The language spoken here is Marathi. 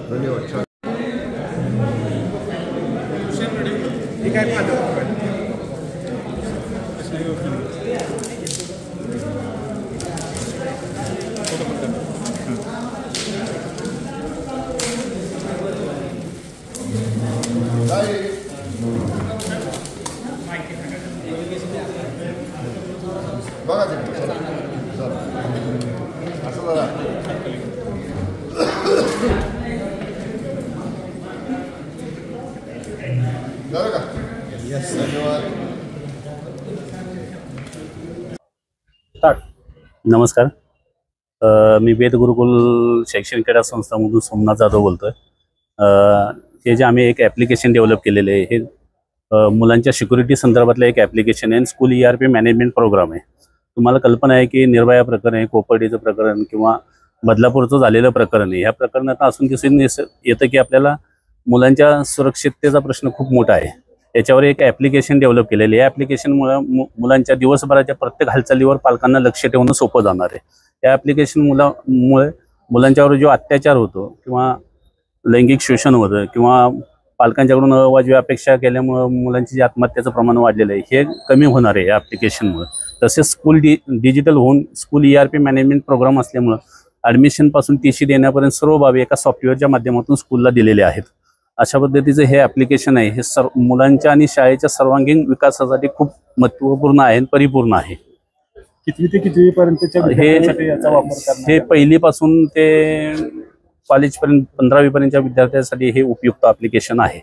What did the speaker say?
धन्यवाद. बघा ते असं बघा. झालं का? यस, धन्यवाद. नमस्कार. मी वेद गुरुकुल शैक्षणिक क्रीडा संस्थामधून सोमनाथ जाधव बोलतोय. हे जे आम्ही एक ॲप्लिकेशन डेव्हलप केलेलं आहे हे मुलांच्या सिक्युरिटी संदर्भातलं एक ॲप्लिकेशन आहे. स्कूल ERP मॅनेजमेंट प्रोग्राम आहे. तुम्हाला कल्पना आहे की निर्भया प्रकरण आहे, कोपर्डीचं प्रकरण किंवा बदलापूरचं झालेलं प्रकरण आहे. ह्या प्रकरणात असून दिसून येतं की आपल्याला मुलांच्या सुरक्षिततेचा प्रश्न खूप मोठा आहे. याच्यावर एक ॲप्लिकेशन डेव्हलप केलेलं आहे. या ॲप्लिकेशनमुळे मुलांच्या दिवसभराच्या प्रत्येक हालचालीवर पालकांना लक्ष ठेवणं सोपं जाणार आहे. या ॲप्लिकेशनमुळे मुलांच्यावर जो अत्याचार होतो किंवा लैंगिक शोषण होतं किंवा पालकांच्याकडून अवाजवी अपेक्षा केल्यामुळं मुलांची जे आत्महत्येचं प्रमाण वाढलेलं आहे हे कमी होणार आहे या ॲप्लिकेशनमुळे. तसेच स्कूल डिजिटल होऊन स्कूल ERP मॅनेजमेंट प्रोग्राम असल्यामुळं ॲडमिशनपासून TC देण्यापर्यंत सर्व बाबी एका सॉफ्टवेअरच्या माध्यमातून स्कूलला दिलेल्या आहेत. अशा पद्धतीचं हे ॲप्लिकेशन आहे हे मुलांच्या आणि शाळेच्या सर्वांगीण विकासासाठी खूप महत्त्वपूर्ण आहे आणि परिपूर्ण आहे. कितवी ते कितवीपर्यंतच्या विद्यार्थ्यांसाठी याचा वापर करणार? हे पहिलीपासून ते कॉलेजपर्यंत 15वी पर्यंतच्या विद्यार्थ्यांसाठी हे उपयुक्त ॲप्लिकेशन आहे.